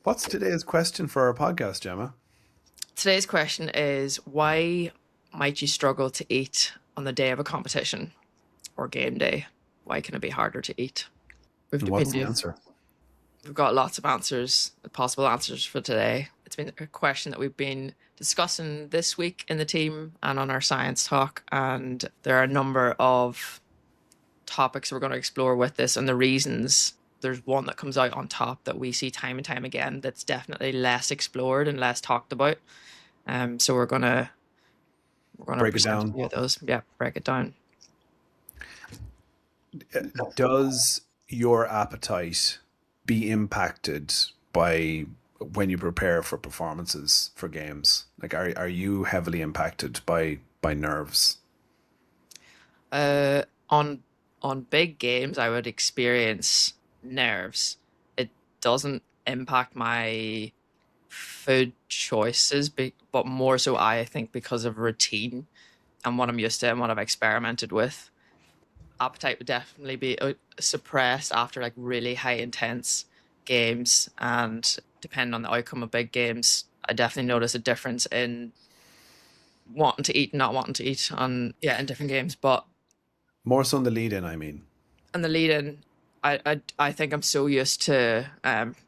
What's today's question for our podcast, Gemma? Today's question is why might you struggle to eat on the day of a competition or game day? Why can it be harder to eat? We've And what's been the answer? we've got lots of answers, possible answers for today. It's been a question that we've been discussing this week in the team and on our science talk, and there are a number of topics we're going to explore with this and the reasons. There's one that comes out on top that we see time and time again that's definitely less explored and less talked about. So we're gonna Break it present a down. few of those. Yeah, break it down. Does your appetite be impacted by when you prepare for performances for games? Like, are you heavily impacted by nerves? On big games, I would experience nerves. It doesn't impact my food choices, but more so I think because of routine and what I'm used to and what I've experimented with. Appetite would definitely be suppressed after like really high intense games, and depending on the outcome of big games, I definitely notice a difference in wanting to eat and not wanting to eat on in different games. But More so in the lead in, I mean. and the lead in, I think I'm so used to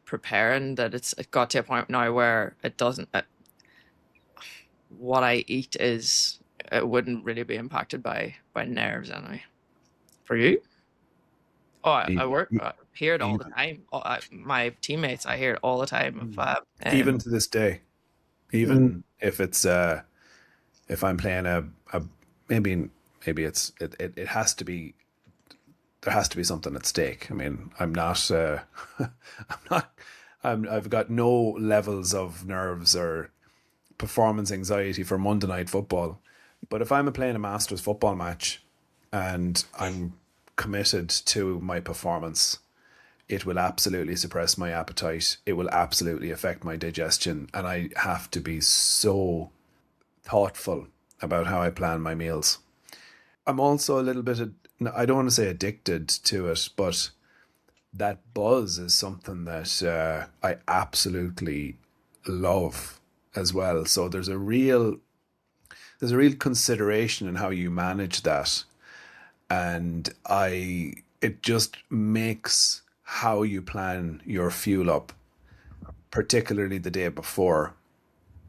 preparing that it got to a point now where it doesn't what I eat is it wouldn't really be impacted by nerves anyway. For you? Oh, I work E- I hear it all the Even, time. My teammates, I hear it all the time. even to this day, Mm. even if it's if I'm playing a maybe it has to be, there has to be something at stake. I mean, I'm not I'm not I've got no levels of nerves or performance anxiety for Monday night football. But if I'm playing a Masters football match and I'm committed to my performance, it will absolutely suppress my appetite. It will absolutely affect my digestion. And I have to be so thoughtful about how I plan my meals. I'm also a little bit, I don't want to say addicted to it, but that buzz is something that I absolutely love as well. So there's a real consideration in how you manage that, and it just makes how you plan your fuel up, particularly the day before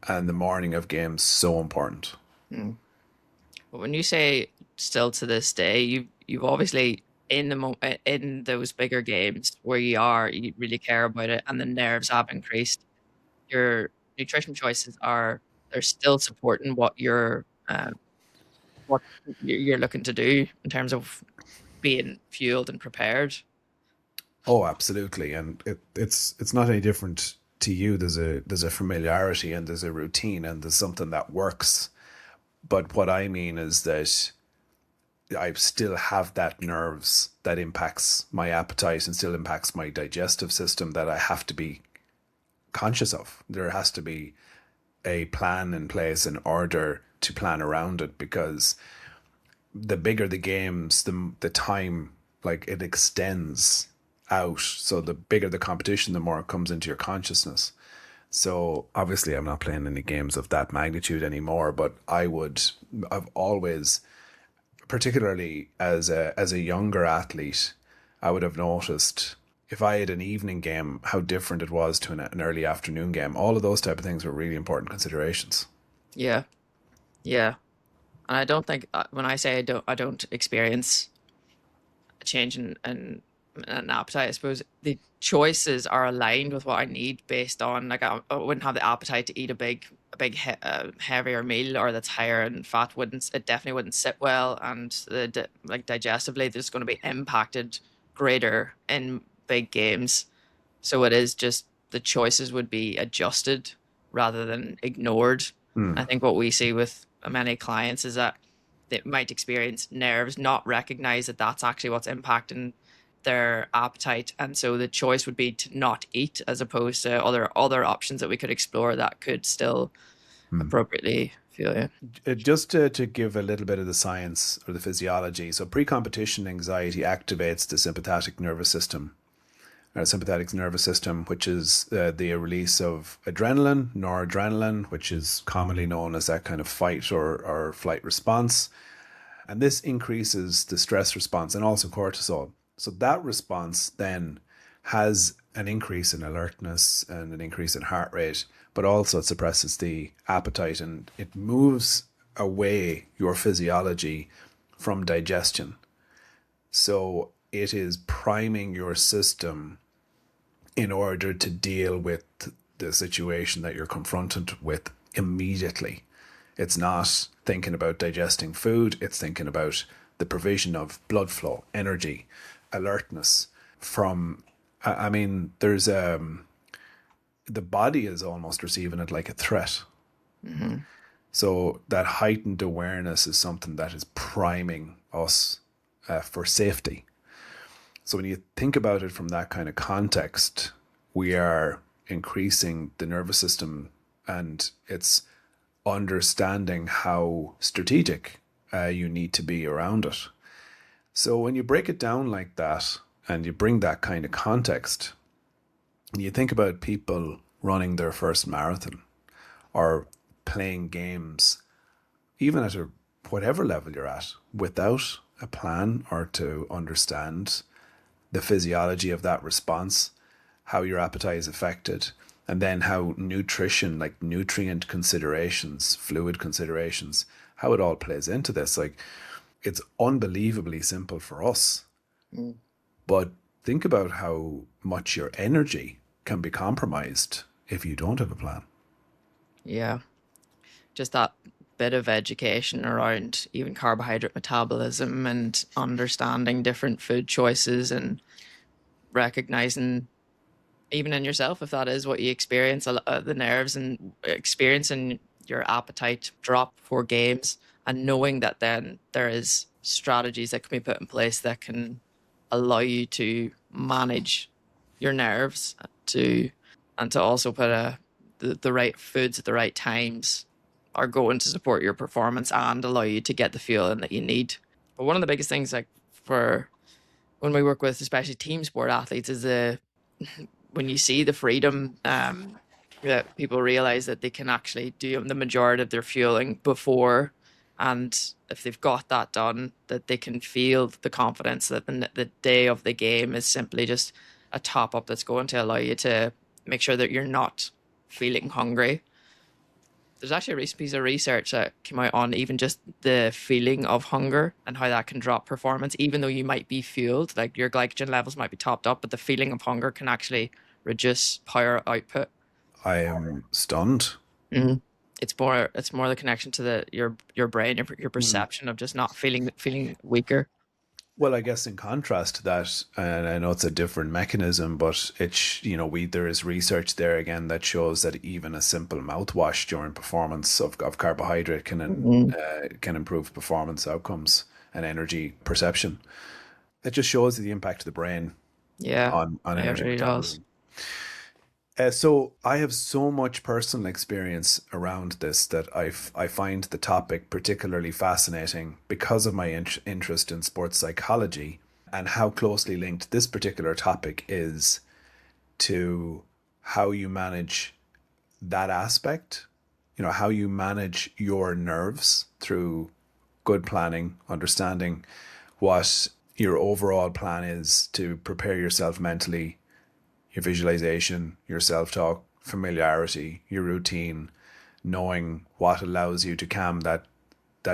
and the morning of games, so important. Mm. But when you say still to this day, you've obviously in those bigger games where you really care about it, and the nerves have increased. Your nutrition choices are they're still supporting what you're looking to do in terms of being fueled and prepared. Oh, absolutely, and it's not any different to you. There's a familiarity and there's a routine and there's something that works. But what I mean is that I still have that nerves that impacts my appetite and still impacts my digestive system that I have to be conscious of. There has to be a plan in place in order to plan around it, because the bigger the games, the time, like, it extends out. So the bigger the competition, the more it comes into your consciousness. So obviously I'm not playing any games of that magnitude anymore, but I've always, particularly as a younger athlete, I would have noticed if I had an evening game, how different it was to an early afternoon game. All of those type of things were really important considerations. Yeah, yeah. And I don't think when I say I don't experience a change in an appetite. I suppose the choices are aligned with what I need based on like I wouldn't have the appetite to eat a big heavier meal or that's higher in fat. Wouldn't it definitely wouldn't sit well, and like digestively there's going to be impacted greater in big games. So it is just the choices would be adjusted rather than ignored. Hmm. I think what we see with many clients is that they might experience nerves, not recognize that that's actually what's impacting their appetite, and so the choice would be to not eat as opposed to other options that we could explore that could still Hmm. appropriately fuel you. Just to give a little bit of the science or the physiology. So pre-competition anxiety activates the sympathetic nervous system, Our sympathetic nervous system, which is the release of adrenaline, noradrenaline, which is commonly known as that kind of fight or flight response. And this increases the stress response and also cortisol. So that response then has an increase in alertness and an increase in heart rate, but also it suppresses the appetite and it moves away your physiology from digestion. So it is priming your system in order to deal with the situation that you're confronted with immediately. It's not thinking about digesting food, it's thinking about the provision of blood flow, energy, alertness from, I mean, the body is almost receiving it like a threat. Mm-hmm. So that heightened awareness is something that is priming us for safety. So when you think about it from that kind of context, we are increasing the nervous system and it's understanding how strategic you need to be around it. So when you break it down like that and you bring that kind of context, and you think about people running their first marathon or playing games, even at whatever level you're at, without a plan or to understand the physiology of that response, how your appetite is affected, and then how nutrition, like nutrient considerations, fluid considerations, how it all plays into this. Like, it's unbelievably simple for us. Mm. But think about how much your energy can be compromised if you don't have a plan. Yeah. Just that bit of education around even carbohydrate metabolism and understanding different food choices and recognizing even in yourself if that is what you experience, the nerves and experiencing your appetite drop before games, and knowing that then there is strategies that can be put in place that can allow you to manage your nerves to and to also put the right foods at the right times are going to support your performance and allow you to get the feeling that you need. But one of the biggest things, like for when we work with especially team sport athletes, is the when you see the freedom that people realize that they can actually do the majority of their fueling before, and if they've got that done, that they can feel the confidence that the day of the game is simply just a top up that's going to allow you to make sure that you're not feeling hungry. There's actually a recent piece of research that came out on even just the feeling of hunger and how that can drop performance, even though you might be fueled, like your glycogen levels might be topped up, but the feeling of hunger can actually reduce power output. I am stunned. Mm. It's more the connection to your brain, your Mm. perception of just not feeling weaker. Well, I guess in contrast to that, and I know it's a different mechanism, but there is research there again that shows that even a simple mouthwash during performance of carbohydrate Mhm. can improve performance outcomes and energy perception. It just shows the impact of the brain Yeah, on yeah, it energy really does. metabolism. So I have so much personal experience around this that I find the topic particularly fascinating because of my interest in sports psychology and how closely linked this particular topic is to how you manage that aspect, how you manage your nerves through good planning, understanding what your overall plan is to prepare yourself mentally, your visualization, your self talk, familiarity, your routine, knowing what allows you to calm that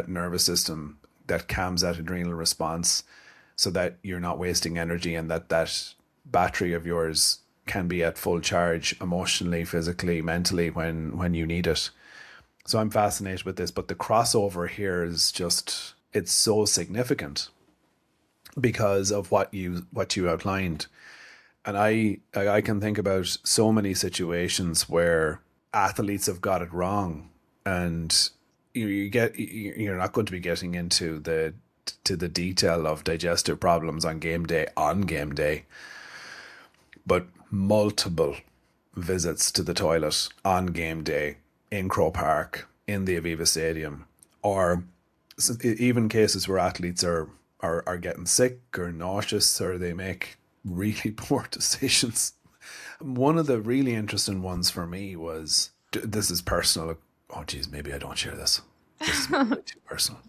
nervous system, that calms that adrenal response, so that you're not wasting energy and that battery of yours can be at full charge emotionally, physically, mentally when you need it. So I'm fascinated with this, but the crossover here is just it's so significant because of what you outlined. And I can think about so many situations where athletes have got it wrong, and you're not going to be getting into the detail of digestive problems on game day, but multiple visits to the toilet on game day in Crow Park, in the Aviva Stadium, or even cases where athletes are getting sick or nauseous, or they make really poor decisions. One of the really interesting ones for me was, this is personal. Oh, geez, maybe I don't share this. This is maybe way too personal.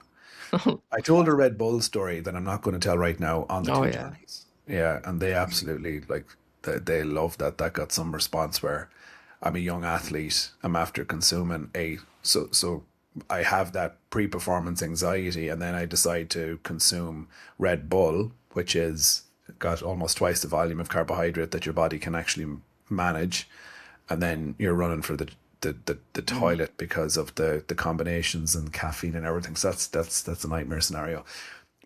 I told a Red Bull story that I'm not going to tell right now on the Oh two yeah. journeys. Yeah, and they absolutely like they love that. That got some response where I'm a young athlete. I'm after consuming so I have that pre-performance anxiety, and then I decide to consume Red Bull, which is got almost twice the volume of carbohydrate that your body can actually manage, and then you're running for the Mm. toilet because of the combinations and caffeine and everything. So that's a nightmare scenario.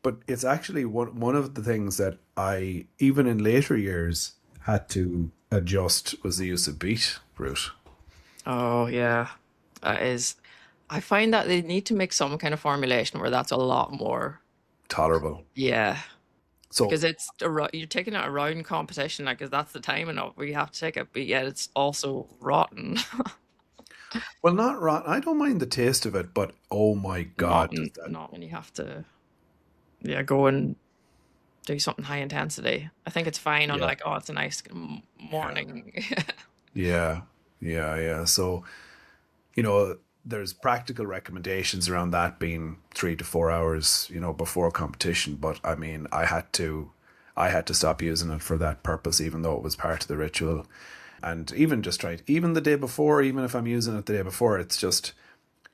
But it's actually one of the things that I, even in later years, had to adjust was the use of beetroot. Oh yeah. That is. I find that they need to make some kind of formulation where that's a lot more. Tolerable. Yeah. So Because you're taking it around competition, like, 'cause that's the timing of where you have to take it, but yet it's also rotten. well, not rotten. I don't mind the taste of it, but oh my god, does that? Not when you have to, yeah, go and do something high intensity. I think it's fine on Yeah, like, oh, it's a nice yeah, morning. yeah, yeah. So there's practical recommendations around that being 3 to 4 hours, before competition. But I mean, I had to stop using it for that purpose, even though it was part of the ritual. And even just try it, even the day before, even if I'm using it the day before, it's just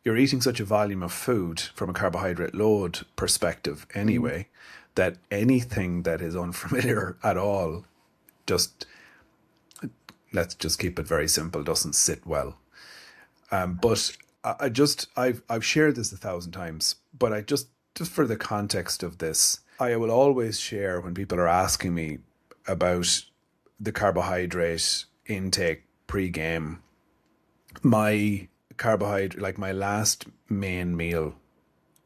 you're eating such a volume of food from a carbohydrate load perspective Mm. anyway, that anything that is unfamiliar at all, just let's just keep it very simple, doesn't sit well. But I've shared this 1,000 times, but just for the context of this, I will always share when people are asking me about the carbohydrate intake pre-game. My carbohydrate, like my last main meal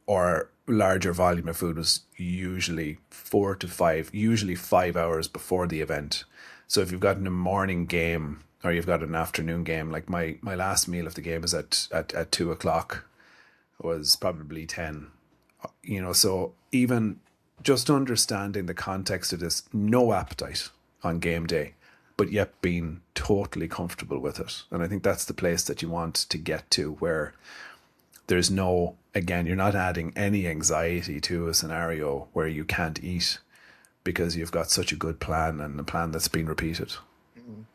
or larger volume of food, was usually 4 to 5, usually 5 hours before the event. So if you've got a morning game or you've got an afternoon game, like my last meal of the game is at 2 o'clock, was probably 10. So even just understanding the context of this, no appetite on game day, but yet being totally comfortable with it. And I think that's the place that you want to get to, where there's no, again, you're not adding any anxiety to a scenario where you can't eat because you've got such a good plan and a plan that's been repeated.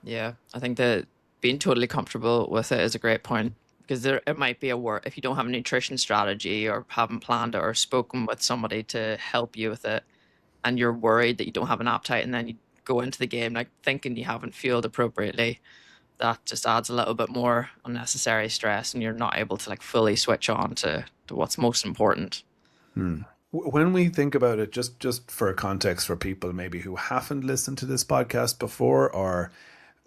Yeah, I think that being totally comfortable with it is a great point because there it might be a work if you don't have a nutrition strategy or haven't planned it or spoken with somebody to help you with it, and you're worried that you don't have an appetite, and then you go into the game like thinking you haven't fueled appropriately. That just adds a little bit more unnecessary stress, and you're not able to like fully switch on to what's most important. When we think about it, just for context for people maybe who haven't listened to this podcast before, or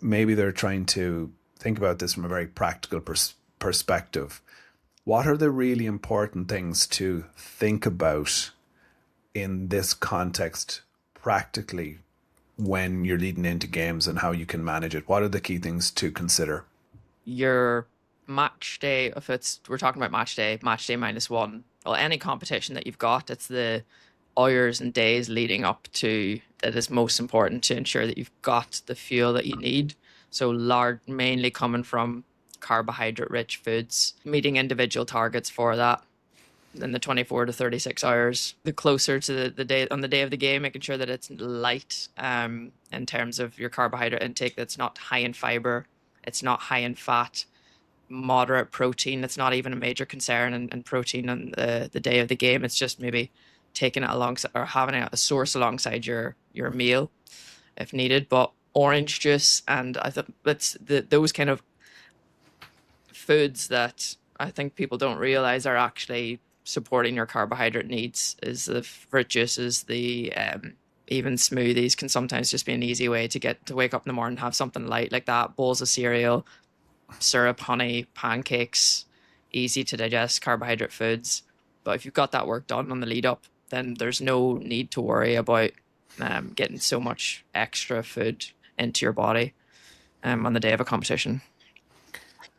maybe they're trying to think about this from a very practical perspective, what are the really important things to think about in this context practically when you're leading into games and how you can manage it? What are the key things to consider? Your match day, if it's we're talking about match day -1, or any competition that you've got, it's the hours and days leading up to that is most important to ensure that you've got the fuel that you need. So large, mainly coming from carbohydrate rich foods, meeting individual targets for that in the 24 to 36 hours. The closer to the day on the day of the game, making sure that it's light in terms of your carbohydrate intake, that's not high in fiber, it's not high in fat, moderate protein. It's not even a major concern and protein on the day of the game. It's just maybe taking it alongside or having it a source alongside your meal if needed. But orange juice and I think that's those kind of foods that I think people don't realize are actually supporting your carbohydrate needs is the fruit juices, the even smoothies can sometimes just be an easy way to get to wake up in the morning and have something light like that. Bowls of cereal, syrup, honey, pancakes, easy to digest carbohydrate foods. But if you've got that work done on the lead up, then there's no need to worry about getting so much extra food into your body on the day of a competition.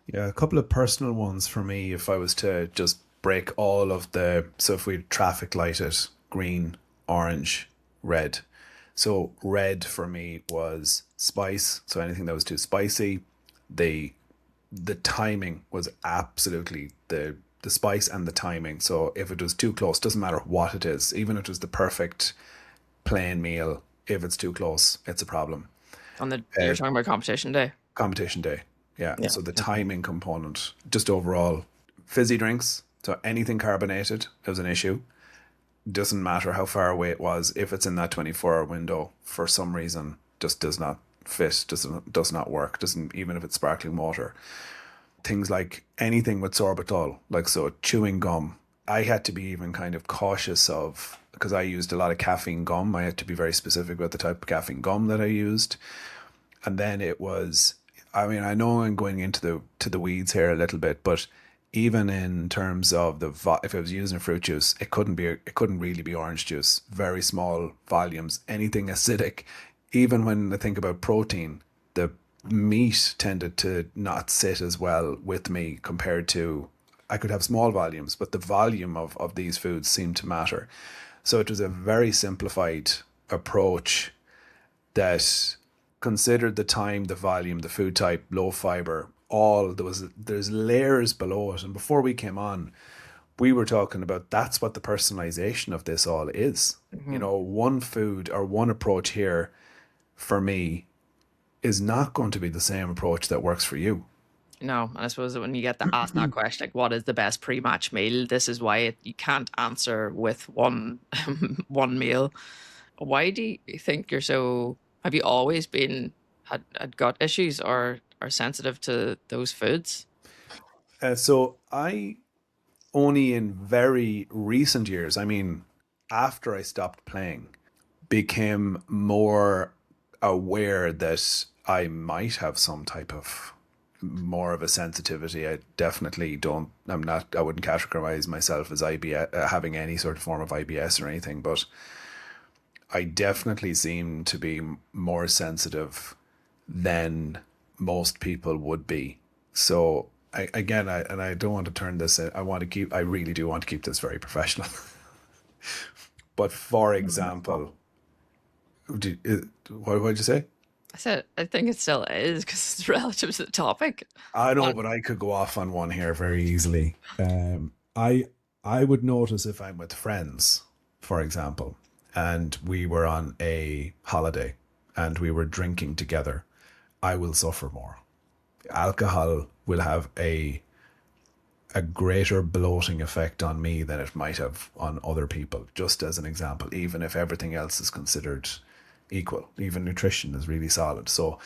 Yeah, a couple of personal ones for me. If I was to just break all of the, so if we traffic light it, green, orange, red. So red for me was spice. So anything that was too spicy, the the timing was absolutely the spice and the timing. So if it was too close, doesn't matter what it is, even if it was the perfect plain meal, if it's too close, it's a problem. On the Uh, you're talking about competition day. Competition day, yeah. Yeah. So the Okay. timing component, just overall, fizzy drinks. So anything carbonated is an issue. Doesn't matter how far away it was. If it's in that 24-hour window, for some reason, just does not fit. Does not work. Doesn't, even if it's sparkling water. Things like anything with sorbitol, like so chewing gum. I had to be even kind of cautious of, because I used a lot of caffeine gum. I had to be very specific about the type of caffeine gum that I used. And then it was, I mean, I know I'm going into the weeds here a little bit, but even in terms of if I was using fruit juice, it couldn't really be orange juice. Very small volumes, anything acidic. Even when I think about protein, the meat tended to not sit as well with me compared to, I could have small volumes, but the volume of these foods seemed to matter. So it was a very simplified approach that considered the time, the volume, the food type, low fiber, all there's layers below it. And before we came on, we were talking about that's what the personalization of this all is. You Hmm. know, one food or one approach here for me is not going to be the same approach that works for you. No, and I suppose that when you get to ask that question, like what is the best pre-match meal, this is why you can't answer with one one meal. Why do you think you're so? Have you always been had gut issues or are sensitive to those foods? So I only in very recent years, I mean, after I stopped playing, became more aware that I might have some type of more of a sensitivity. I definitely don't, I'm not, I wouldn't categorize myself as IBS, having any sort of form of IBS or anything, but I definitely seem to be more sensitive than most people would be. So and I don't want to turn this in, I really do want to keep this very professional. But for example, what did you say? I said I think it still is because it's relative to the topic. I know, Uh, but I could go off on one here very easily. I would notice if I'm with friends, for example, and we were on a holiday and we were drinking together, I will suffer more. Alcohol will have a greater bloating effect on me than it might have on other people, just as an example, even if everything else is considered equal. Even nutrition is really solid. So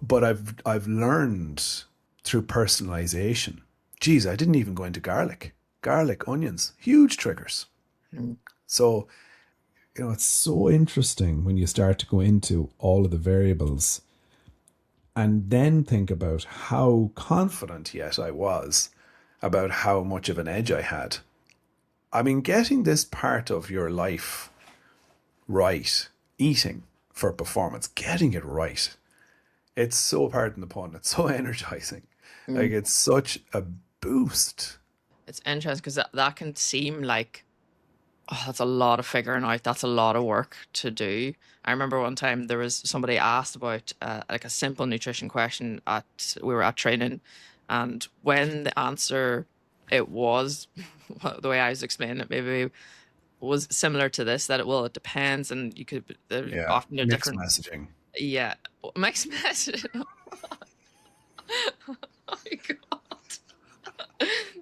but I've learned through personalization. Geez, I didn't even go into garlic, onions, huge triggers. mm, So it's so interesting when you start to go into all of the variables and then think about how confident yet I was about how much of an edge I had. I mean, getting this part of your life right, eating for performance, getting it right, it's so, pardon the pun, it's so energizing. Like, mm. it's such a boost. It's interesting because that can seem like, oh, that's a lot of figuring out. That's a lot of work to do. I remember one time there was somebody asked about like a simple nutrition question at we were at training, and when the answer it was well, the way I was explaining it maybe was similar to this that it depends and you could there Yeah, often a mixed different messaging. yeah mixed message. Oh my god!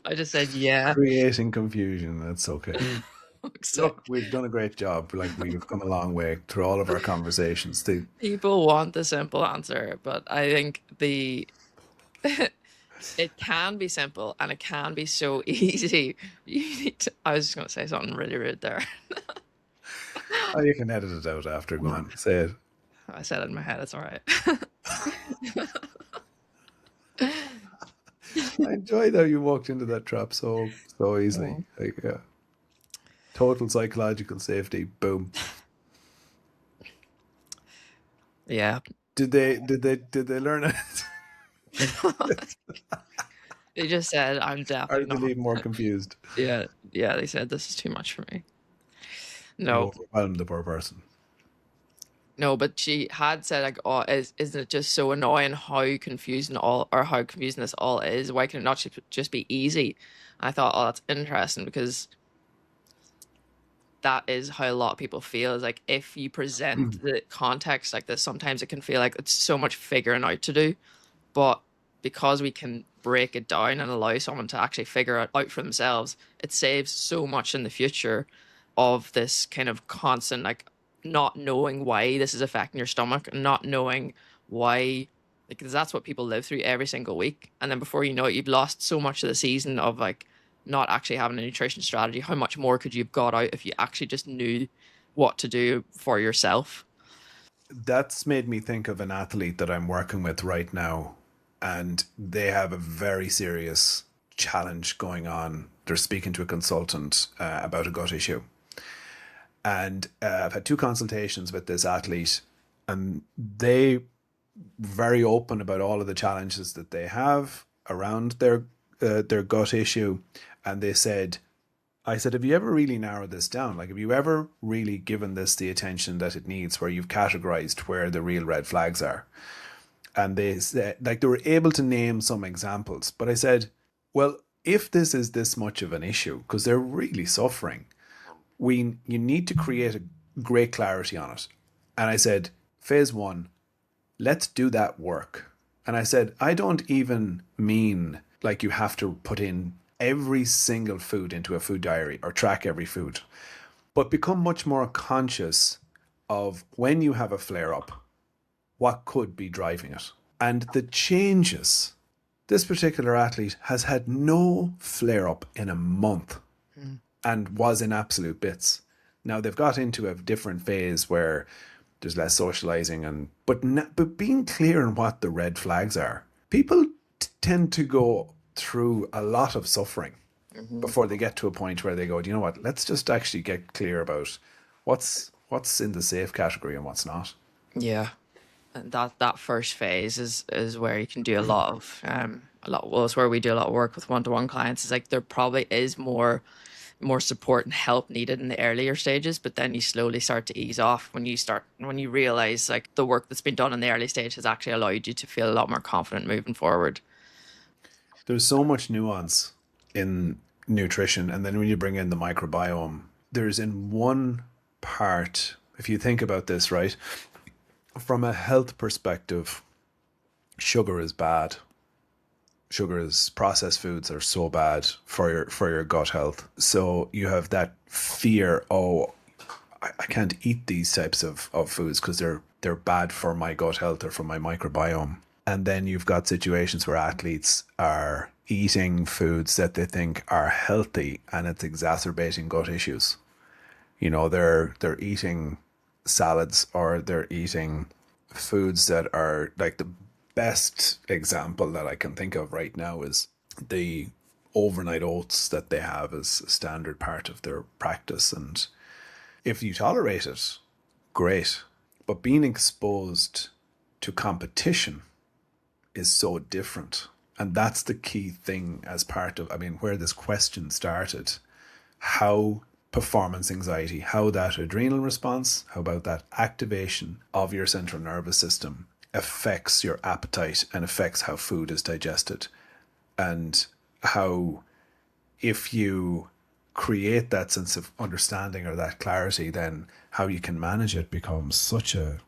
I just said yeah. Creating confusion, that's okay. So Look, we've done a great job. Like, we've come a long way through all of our conversations. people want the simple answer, but I think the it can be simple and it can be so easy. You need to, I was just going to say something really rude there. Oh, you can edit it out after. Go on, say it. I said it in my head. It's all right. I enjoyed how you walked into that trap so easily. Oh. Like, yeah, total psychological safety. Boom. Yeah. Did they learn it? They just said I'm Or definitely did they not. leave more confused? Yeah. Yeah. They said this is too much for me. You No. overwhelmed the poor person. No, but she had said like, "Oh, isn't it just so annoying how confusing all or how confusing this all is? Why can it not just be easy?" I thought, "Oh, that's interesting because that is how a lot of people feel. Is like if you present the context like this, sometimes it can feel like it's so much figuring out to do, but because we can break it down and allow someone to actually figure it out for themselves, it saves so much in the future of this kind of constant, like, not knowing why this is affecting your stomach and not knowing why, because that's what people live through every single week. And then before you know it, you've lost so much of the season of like not actually having a nutrition strategy. How much more could you have got out if you actually just knew what to do for yourself? That's made me think of an athlete that I'm working with right now, and they have a very serious challenge going on. They're speaking to a consultant about a gut issue. And I've had two consultations with this athlete, and they very open about all of the challenges that they have around their gut issue. And they said, I said, have you ever really narrowed this down? Like, have you ever really given this the attention that it needs, where you've categorized where the real red flags are? And they said, like, they were able to name some examples. But I said, well, if this is this much of an issue, because they're really suffering, you need to create a great clarity on it. And I said, phase one, let's do that work. And I said, I don't even mean like you have to put in every single food into a food diary or track every food, but become much more conscious of when you have a flare up, what could be driving it. And the changes. This particular athlete has had no flare up in a month Mm. and was in absolute bits. Now they've got into a different phase where there's less socializing, and but being clear on what the red flags are. People tend to go through a lot of suffering Mhm. before they get to a point where they go, do you know what? Let's just actually get clear about what's in the safe category and what's not. Yeah. And that first phase is where you can do a lot, well, it's where we do a lot of work with one-to-one clients. It's like there probably is more support and help needed in the earlier stages, but then you slowly start to ease off when you realize like the work that's been done in the early stage has actually allowed you to feel a lot more confident moving forward. There's so much nuance in nutrition, and then when you bring in the microbiome, there's in one part, if you think about this, right, from a health perspective, sugar is bad. Sugar is processed foods are so bad for your gut health. So you have that fear, oh, I can't eat these types of foods because they're bad for my gut health or for my microbiome. And then you've got situations where athletes are eating foods that they think are healthy, and it's exacerbating gut issues. You know, they're eating salads, or they're eating foods that are like, the best example that I can think of right now is the overnight oats that they have as a standard part of their practice. And if you tolerate it, great. But being exposed to competition is so different. And that's the key thing as part of, I mean, where this question started, how performance anxiety, how that adrenal response, how about that activation of your central nervous system affects your appetite and affects how food is digested. And how, if you create that sense of understanding or that clarity, then how you can manage it becomes such an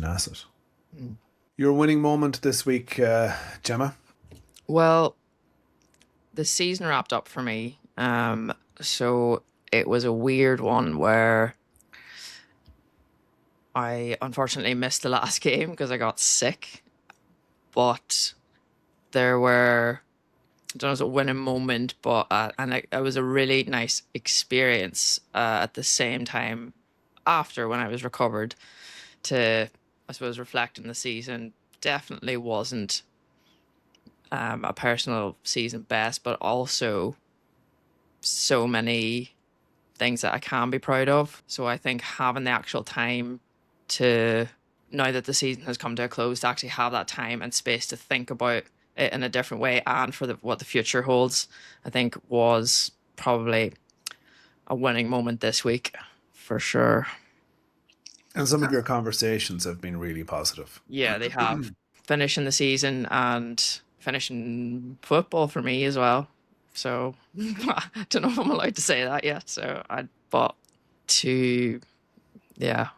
asset. Mm. Your winning moment this week, Gemma? Well, the season wrapped up for me. So it was a weird one where I unfortunately missed the last game because I got sick, but there were, I don't know if it was a winning moment, but and it was a really nice experience at the same time after when I was recovered to, I suppose, reflect on the season. Definitely wasn't a personal season best, but also so many things that I can be proud of. So I think having the actual time to, now that the season has come to a close, to actually have that time and space to think about it in a different way and for what the future holds, I think was probably a winning moment this week for sure. And some of your conversations have been really positive. Yeah, they have. Finishing the season and finishing football for me as well. So I don't know if I'm allowed to say that yet. So I bought two, yeah,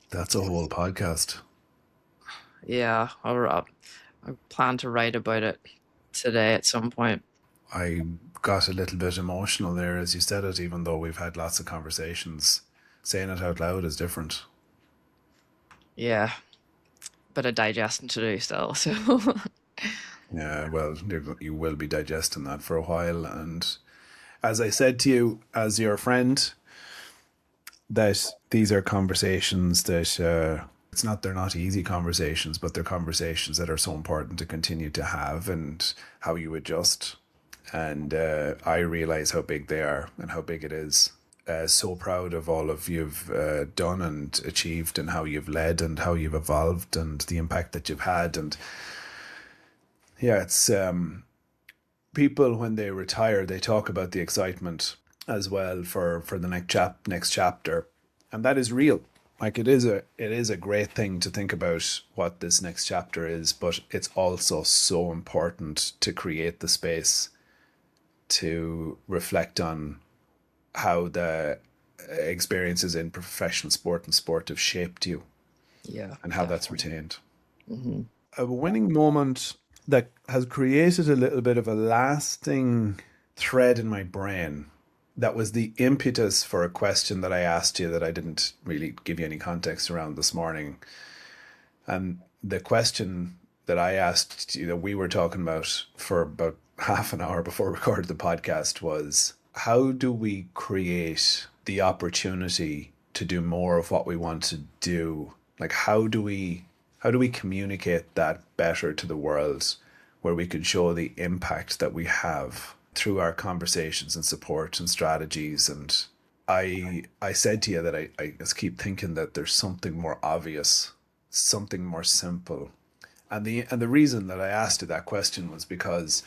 That's a whole podcast. yeah. I plan to write about it today at some point. I got a little bit emotional there as you said it, even though we've had lots of conversations. Saying it out loud is different. Yeah, bit of digesting to do still. So Yeah, well, you will be digesting that for a while. And as I said to you, as your friend, that these are conversations that it's not they're not easy conversations, but they're conversations that are so important to continue to have and how you adjust. And I realize how big they are and how big it is. So proud of all of you've done and achieved and how you've led and how you've evolved and the impact that you've had. And yeah, it's people when they retire, they talk about the excitement as well for the next chapter, and that is real. Like it is a great thing to think about what this next chapter is, but it's also so important to create the space to reflect on how the experiences in professional sport and sport have shaped you yeah, and how that's definitely. retained. Hmm. A winning moment that has created a little bit of a lasting thread in my brain that was the impetus for a question that I asked you that I didn't really give you any context around this morning. And the question that I asked you that we were talking about for about half an hour before we recorded the podcast was how do we create the opportunity to do more of what we want to do? Like how do we communicate that better to the world where we can show the impact that we have through our conversations and support and strategies. And I said to you that I just keep thinking that there's something more obvious, something more simple. And the reason that I asked you that question was because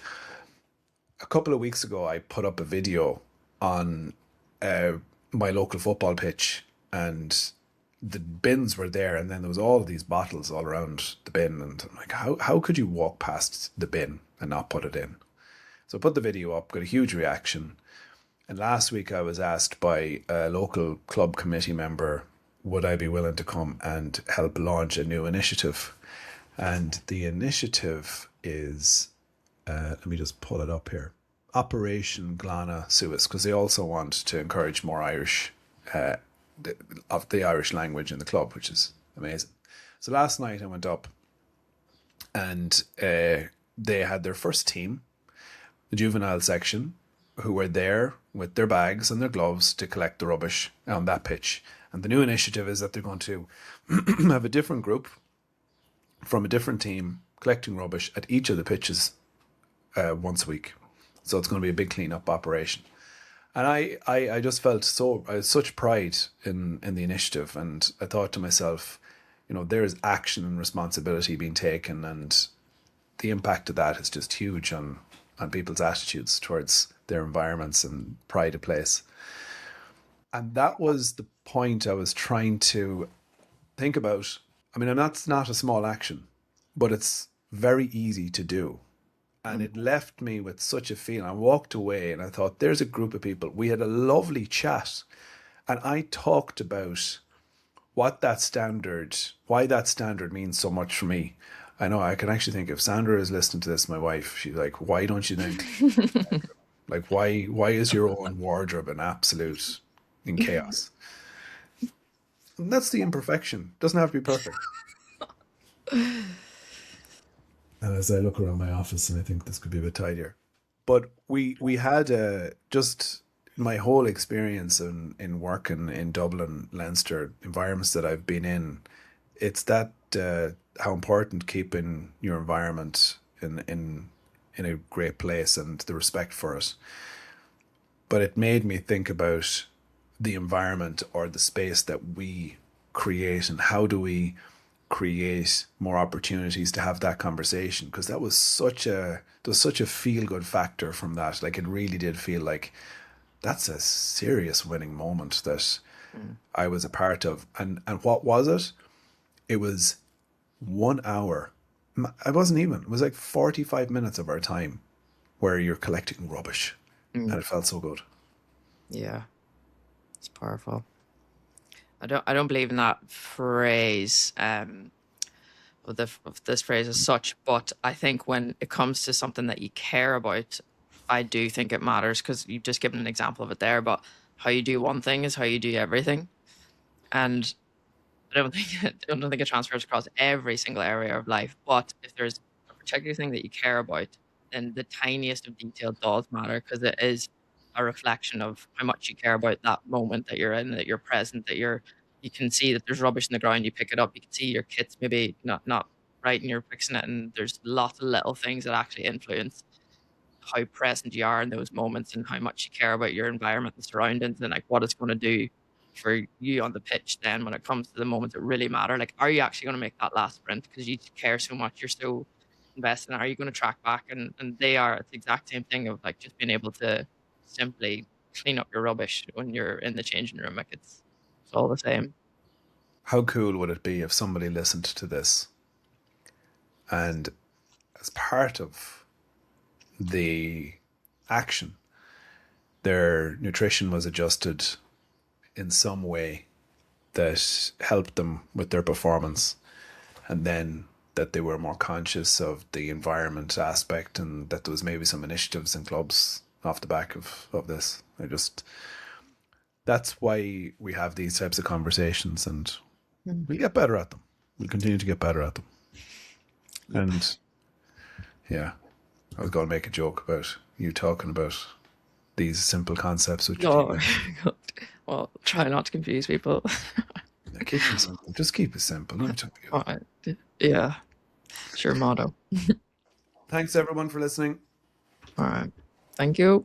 a couple of weeks ago I put up a video on uh, my local football pitch, and the bins were there, and then there was all of these bottles all around the bin, and I'm like, how could you walk past the bin and not put it in? So I put the video up, got a huge reaction. And last week I was asked by a local club committee member, would I be willing to come and help launch a new initiative? And the initiative is, let me just pull it up here, Operation Glana Suez, because they also want to encourage more Irish, of the Irish language in the club, which is amazing. So last night I went up and they had their first team, the juvenile section, who were there with their bags and their gloves to collect the rubbish on that pitch. And the new initiative is that they're going to have a different group from a different team collecting rubbish at each of the pitches once a week. So it's going to be a big clean-up operation. And I just felt such pride in the initiative. And I thought to myself, there is action and responsibility being taken, and the impact of that is just huge on people's attitudes towards their environments and pride of place. And that was the point I was trying to think about. I mean, that's not a small action, but it's very easy to do. And it left me with such a feeling. I walked away and I thought, there's a group of people. We had a lovely chat. And I talked about why that standard means so much for me. I know I can actually think if Sandra is listening to this, my wife, she's like, why don't you think, like, why is your own wardrobe an absolute in chaos? And that's the imperfection. Doesn't have to be perfect. And as I look around my office, and I think this could be a bit tidier. But we had just my whole experience in working in Dublin, Leinster, environments that I've been in. It's that how important keeping your environment in a great place and the respect for it. But it made me think about the environment or the space that we create, and how do we create more opportunities to have that conversation, because there was such a feel good factor from that. Like, it really did feel like that's a serious winning moment, that Mm. I was a part of. And what was it? It was 1 hour. I wasn't even. It was like 45 minutes of our time where you're collecting rubbish. And Mm. it felt so good. Yeah, it's powerful. I don't believe in that phrase, of this phrase as such, but I think when it comes to something that you care about, I do think it matters because you've just given an example of it there. But how you do one thing is how you do everything, and I don't think it transfers across every single area of life. But if there's a particular thing that you care about, then the tiniest of detail does matter because it is a reflection of how much you care about that moment that you're in, that you're present, that you can see that there's rubbish in the ground, you pick it up, you can see your kit's maybe not right and you're fixing it, and there's lots of little things that actually influence how present you are in those moments and how much you care about your environment and surroundings and like what it's going to do for you on the pitch then when it comes to the moments that really matter. Like, are you actually going to make that last sprint because you care so much? You're so invested in it. Are you going to track back? And they are, it's the exact same thing of like just being able to simply clean up your rubbish when you're in the changing room. Like it's all the same. How cool would it be if somebody listened to this and, as part of the action, their nutrition was adjusted in some way that helped them with their performance, and then that they were more conscious of the environment aspect, and that there was maybe some initiatives in clubs off the back of this. That's why we have these types of conversations, and Mm. we'll get better at them. We'll continue to get better at them. Yep. And yeah, I was going to make a joke about you talking about these simple concepts with your Oh, team. God. Well, try not to confuse people. Yeah, keep them simple. Just keep it simple. Let me tell you. All right. Yeah, it's your motto. Thanks everyone for listening. All right. Thank you.